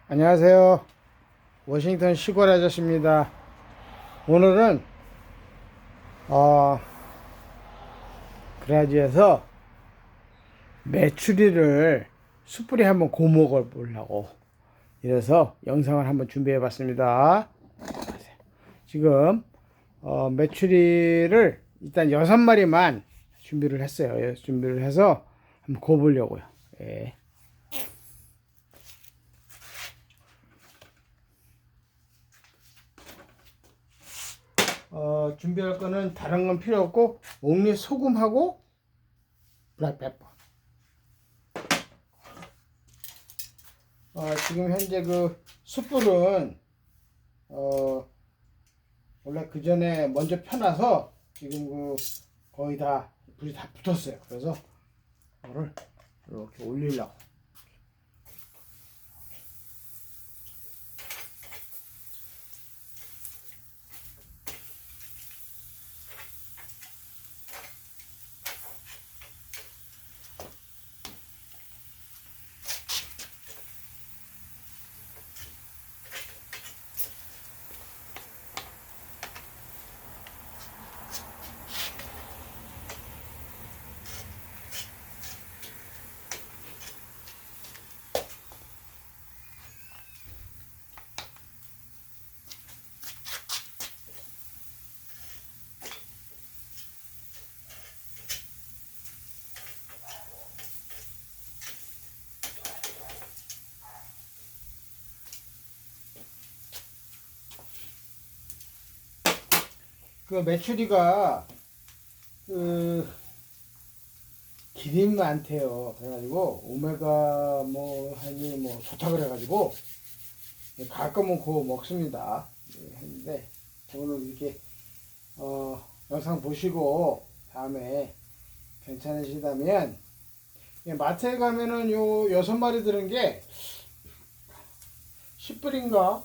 안녕하세요. 워싱턴 시골 아저씨입니다. 오늘은 어, 그라지에서 메추리를 숯불에 한번 구워 먹어 보려고 이래서 영상을 한번 준비해 봤습니다. 지금 메추리를 일단 6마리만 준비를 했어요. 준비를 해서 한번 구워 보려고요. 예. 준비할 거는 다른 건 필요 없고 옥리 소금하고 블랙페퍼. 지금 현재 그 숯불은 원래 그 전에 먼저 펴놔서 지금 그 거의 다 불이 다 붙었어요. 그래서 이거를 이렇게 올리려고. 그 메추리가 그 기름이 많대요. 그래가지고 오메가 뭐 하니 뭐 좋다 그래가지고 가끔은 구워 먹습니다. 했는데 오늘 이렇게 영상 보시고 다음에 괜찮으시다면 마트에 가면은 요 6마리 들은 게 10불인가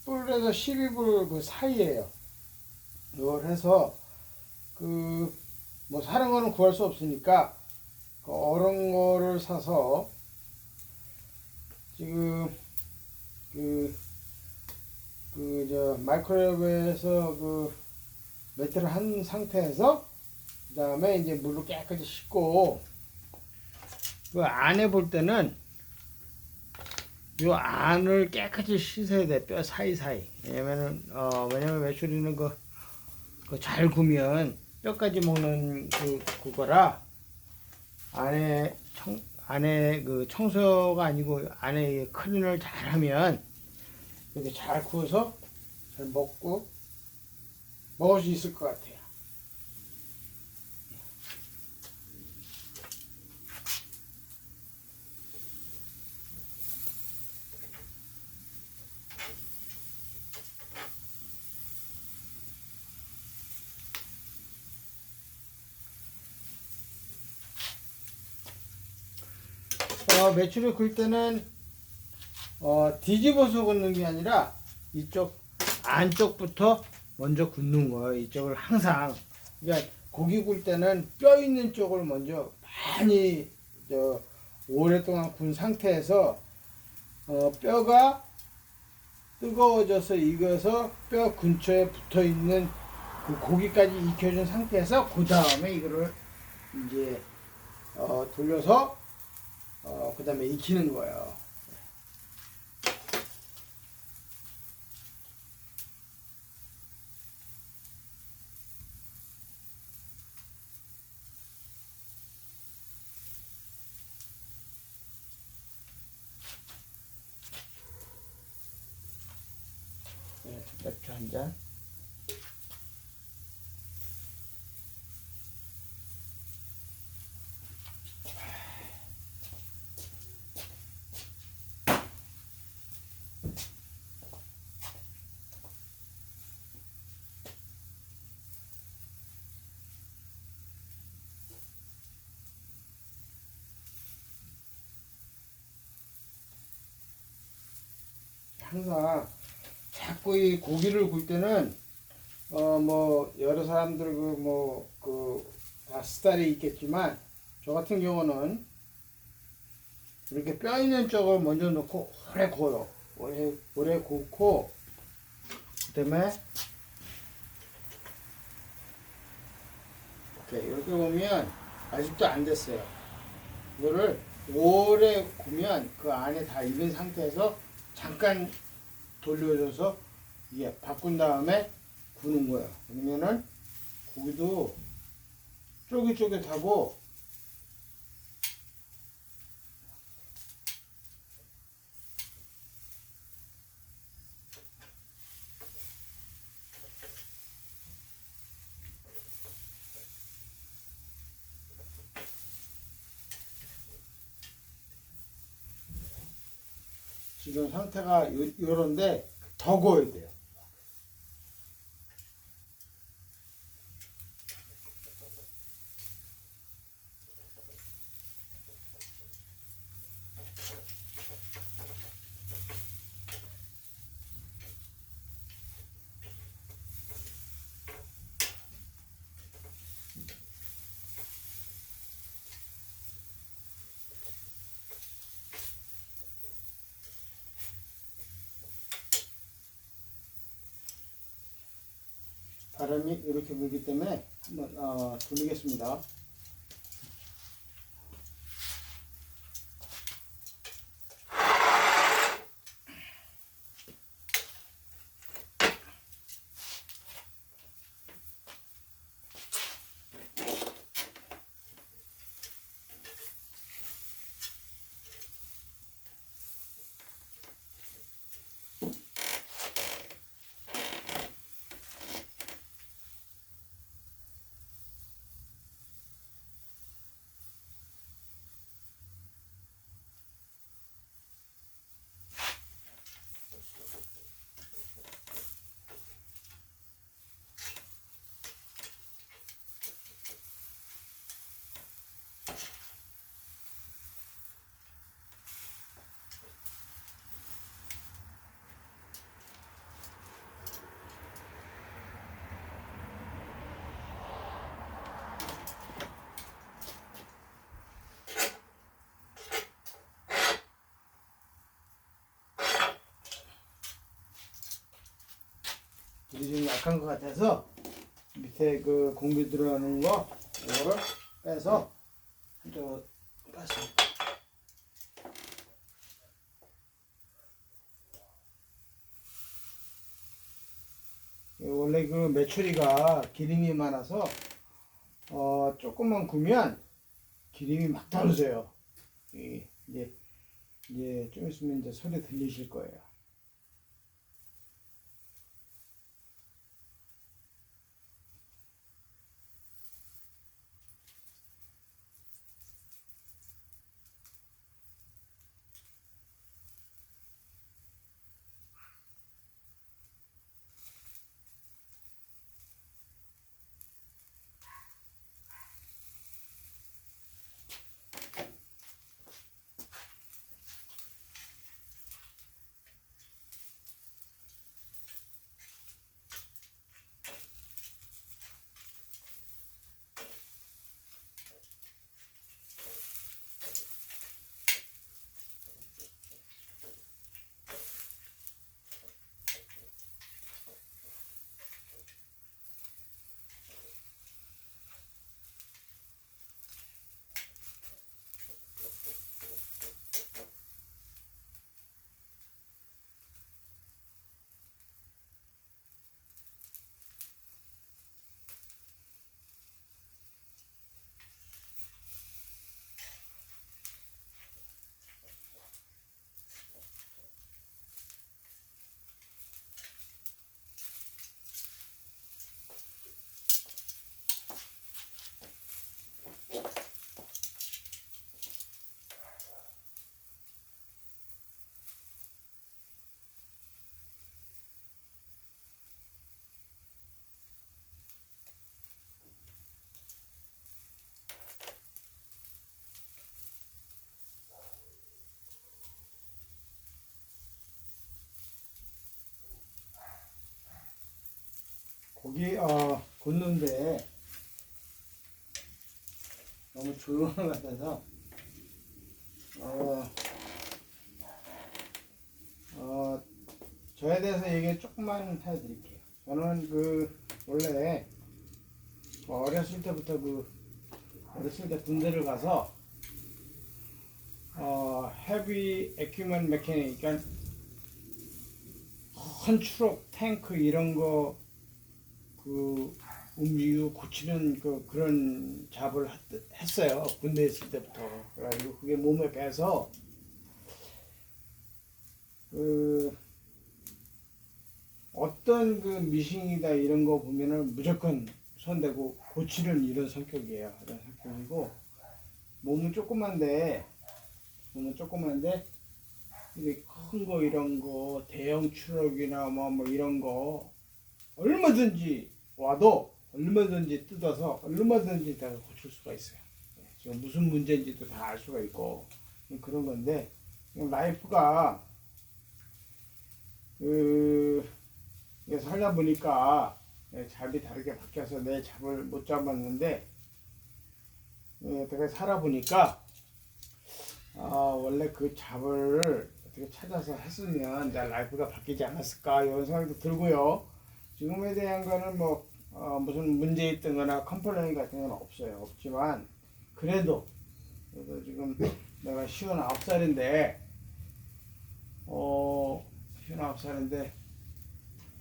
10불에서 12불 그 사이에요. 이걸 해서 그 뭐 사는 거는 구할 수 없으니까 그 얼은 거를 사서 지금 저 마이크로웨이브에서 그 매트를 한 상태에서 그 다음에 이제 물로 깨끗이 씻고 그 안에 볼 때는 요 안을 깨끗이 씻어야 돼. 뼈 사이사이. 왜냐면 메추리는 잘 구면 뼈까지 먹는 그거라 안에 그 청소가 아니고 안에 클린을 잘 하면 이렇게 잘 구워서 잘 먹을 수 있을 것 같아요. 메추리 굴 때는 뒤집어서 굽는 게 아니라 이쪽 안쪽부터 먼저 굽는 거예요. 이쪽을 항상. 그러니까 고기 굴 때는 뼈 있는 쪽을 먼저 많이 오랫동안 군 상태에서 뼈가 뜨거워져서 익어서 뼈 근처에 붙어 있는 그 고기까지 익혀준 상태에서 그 다음에 이거를 이제 돌려서 그 다음에 익히는 거예요. 맥주 한 잔. 항상 자꾸 이 고기를 굴 때는 뭐 여러 사람들 다 스타일이 있겠지만 저 같은 경우는 이렇게 뼈 있는 쪽을 먼저 넣고 오래 구워요. 오래 굽고, 그 다음에 이렇게 보면 아직도 안 됐어요. 이거를 오래 구우면 그 안에 다 익은 상태에서 잠깐 돌려줘서 이게 바꾼 다음에 구는 거예요. 그러면은 고기도 쫄깃쫄깃하고, 지금 상태가 요런데 더 구워야 돼요. 바람이 이렇게 불기 때문에 한번 돌리겠습니다. 불이 좀 약한 것 같아서 밑에 그 공기 들어가는 거 이거를 빼서 한쪽으로 뺐습니다. 원래 그 메추리가 기름이 많아서 조금만 구우면 기름이 막 떨어져요. 이제 좀 있으면 이제 소리 들리실 거예요. 고기 굽는데 너무 조용한 것 같아서 저에 대해서 얘기 조금만 해드릴게요. 저는 원래 어렸을 때부터 어렸을 때 군대를 가서 헤비 에퀴먼 메케닉, 그러니까 큰 트럭, 탱크 이런 거 움직이고 고치는 그런 잡을 했어요. 군대에 있을 때부터. 그래가지고 그게 몸에 배서 어떤 미싱이다 이런 거 보면은 무조건 손대고 고치는 이런 성격이에요. 이런 성격이고 몸은 조그만데 이게 큰 거 이런 거 대형 트럭이나 뭐 이런 거 얼마든지 와도 얼마든지 뜯어서 얼마든지 다 고칠 수가 있어요. 지금 무슨 문제인지도 다 알 수가 있고 그런 건데 라이프가 살다 보니까 잡이 다르게 바뀌어서 내 잡을 못 잡았는데 어떻게 살아보니까 원래 그 잡을 어떻게 찾아서 했으면 내 라이프가 바뀌지 않았을까 이런 생각도 들고요. 지금에 대한 거는 무슨 문제 있던 거나 컴플레인 같은 건 없지만 그래도 지금 내가 59살인데 59살인데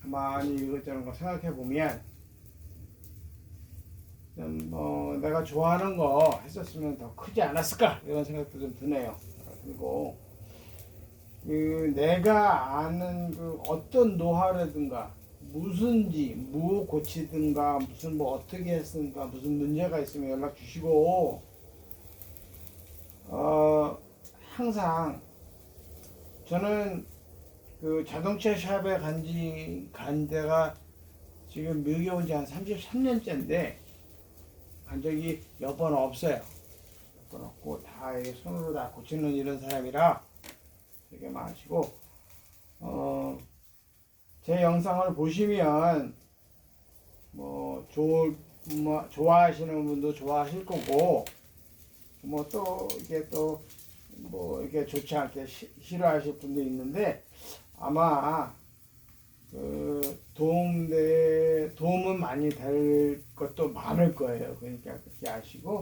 가만히 이것저것 생각해 보면 내가 좋아하는 거 했었으면 더 크지 않았을까 이런 생각도 좀 드네요. 그리고 내가 아는 어떤 노하우라든가 뭐 고치든가 무슨 어떻게 했든가 무슨 문제가 있으면 연락 주시고 항상 저는 자동차 샵에 간 데가 지금 미국에 온 지 한 33년째인데 간 적이 몇 번 없어요. 몇 번 없고 다 손으로 다 고치는 이런 사람이라 되게 많으시고 제 영상을 보시면 좋아하시는 분도 좋아하실 거고 또 이게 좋지 않게 싫어하실 분도 있는데 아마 도움은 많이 될 것도 많을 거예요. 그러니까 그렇게 아시고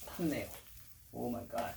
탔네요. 오 마이 갓.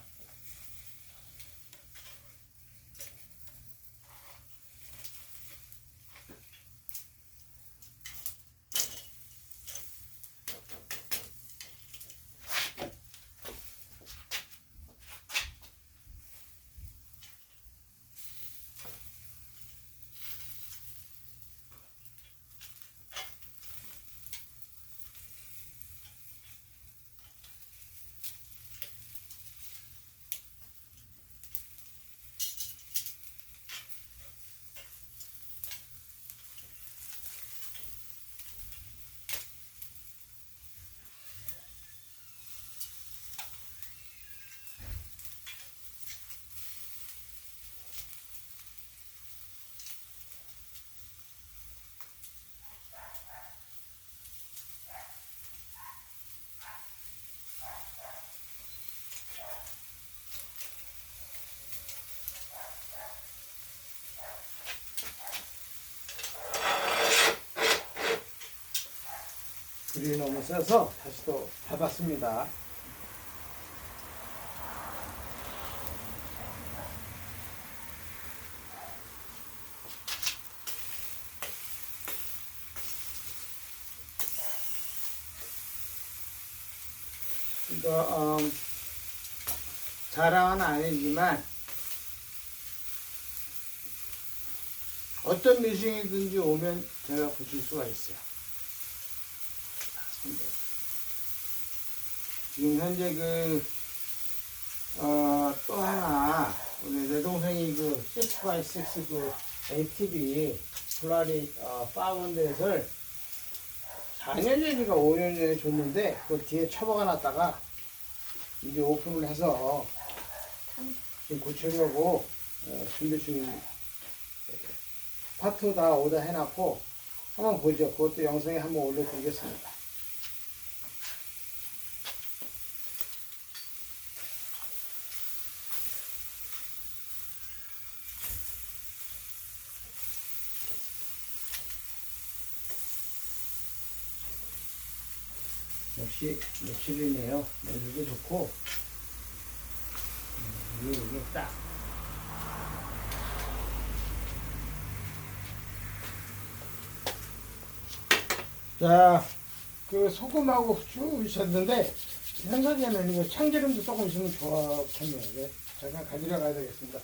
글이 너무 세서 다시 또 닫았습니다. 이거 자랑은 아니지만 어떤 미싱이든지 오면 제가 고칠 수가 있어요. 지금 현재 또 하나 내 동생이 6x6 ATV 플라리 파운드를 4년 전인가 5년 전에 줬는데 그걸 뒤에 처박아 놨다가 이제 오픈을 해서 지금 고치려고 준비 중 파트 다 오다 해놨고 한번 보죠. 그것도 영상에 한번 올려드리겠습니다. 역시 며칠이네요. 냄새도 좋고 이게 딱 자, 그 소금하고 후추 넣으셨는데 생각에는 이거 참기름도 조금 있으면 좋겠네요. 네. 잠깐 가지러 가야 되겠습니다.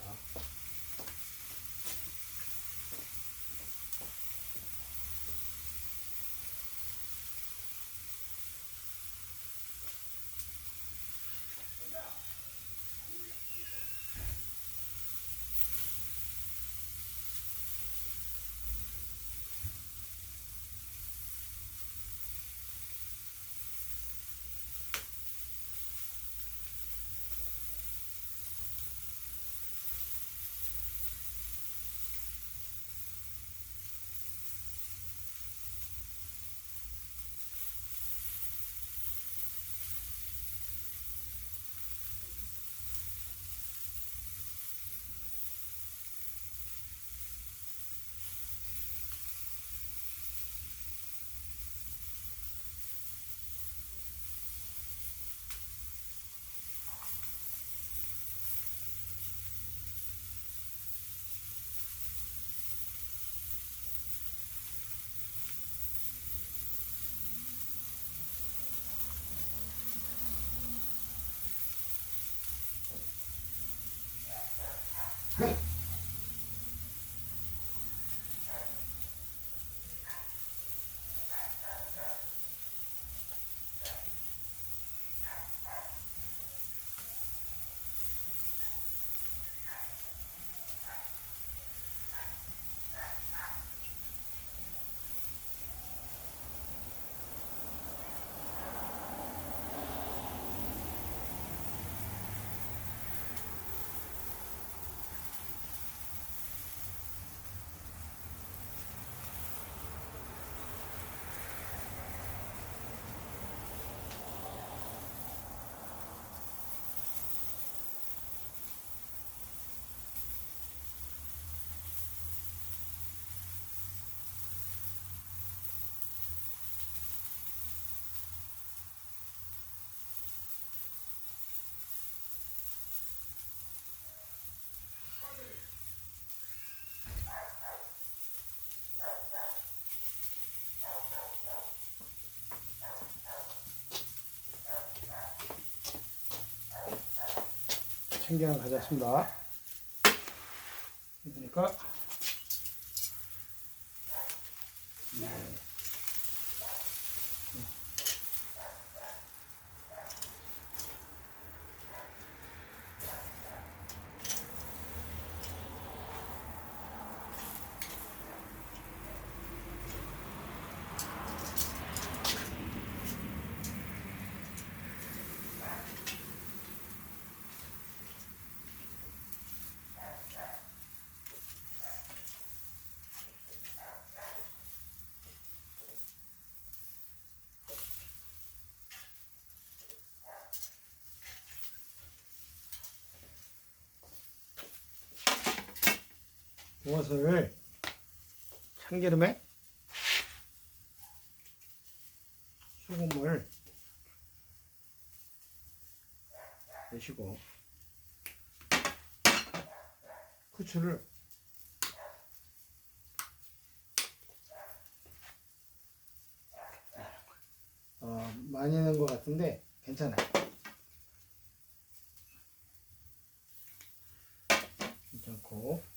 참기름 가져왔습니다. 그러니까 무엇을 참기름에 소금을 넣으시고 후추를 많이 넣은 것 같은데 괜찮아요. 괜찮고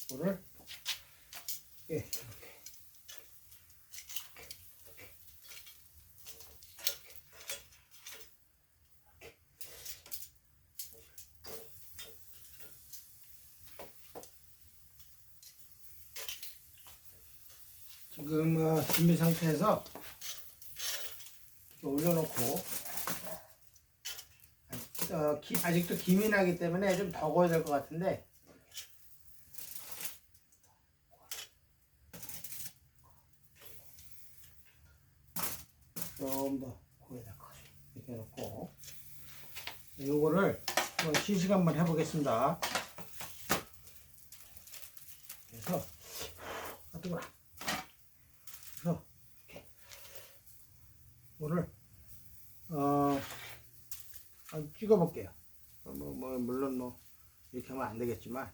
물을 이렇게 지금 준비 상태에서 이렇게 올려놓고 아직도 김이 나기 때문에 좀 더 구워야 될 것 같은데. 좀 더 구워야 될 것 같아요. 이렇게 해놓고 요거를 시식 한번 해보겠습니다. 그래서 뜨거워. 그래서 이렇게 이거를 찍어볼게요. 물론 이렇게 하면 안 되겠지만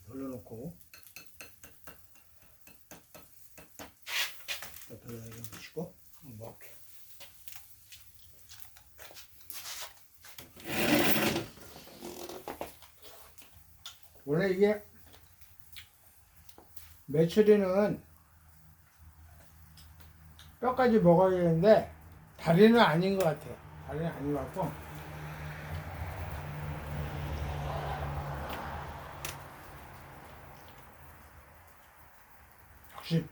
돌려놓고 돌려놓고 붙이고 먹을게요. 원래 이게 메추리는 뼈까지 먹어야 되는데 다리는 아닌 것 같아요. 다리는 아닌 것 같고 역시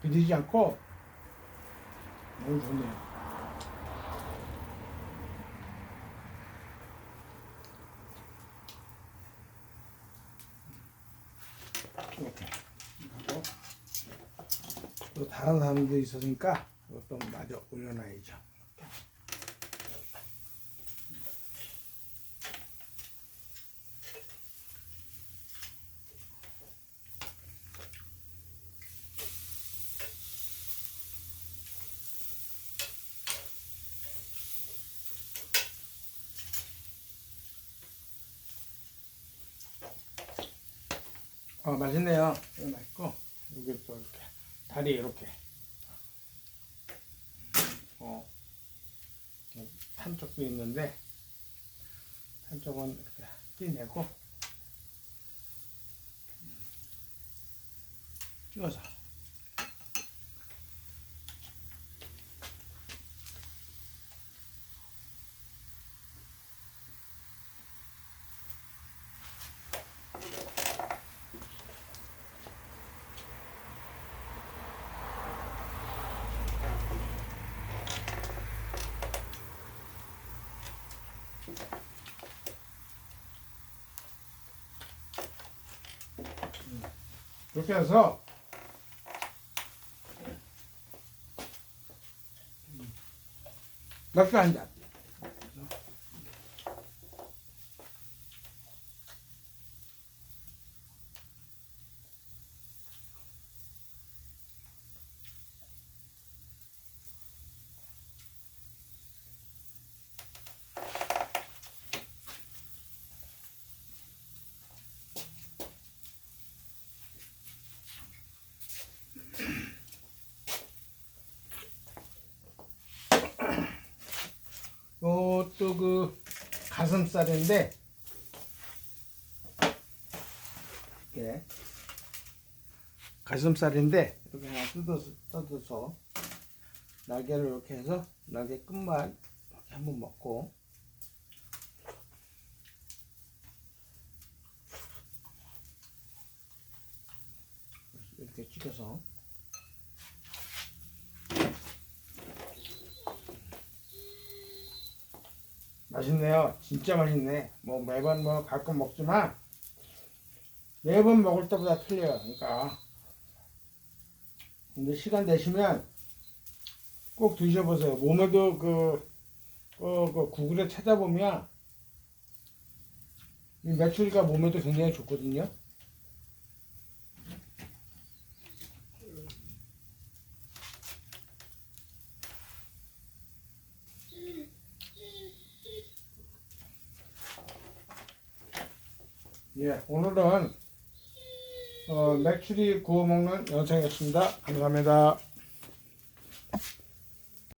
비리지 않고 너무 좋네요. 이렇게 하고 또 다른 사람도 있었으니까 이것도 마저 올려놔야죠. 맛있네요. 맛있고 여기 또 이렇게 다리 이렇게 탄 쪽도 있는데 탄 쪽은 이렇게 떼내고 찍어서 이렇게 해서 맥주 한 잔. 요또 그 가슴살인데 이렇게 가슴살인데 이렇게 하나 뜯어서 날개를 이렇게 해서 날개 끝만 이렇게 한번 먹고 이렇게 찍어서 맛있네요. 진짜 맛있네. 매번 가끔 먹지만 매번 먹을 때보다 틀려요. 그러니까 근데 시간 되시면 꼭 드셔보세요. 몸에도 그 구글에 찾아보면 이 메추리가 몸에도 굉장히 좋거든요. 예, 오늘은 메추리 구워 먹는 영상이었습니다. 감사합니다.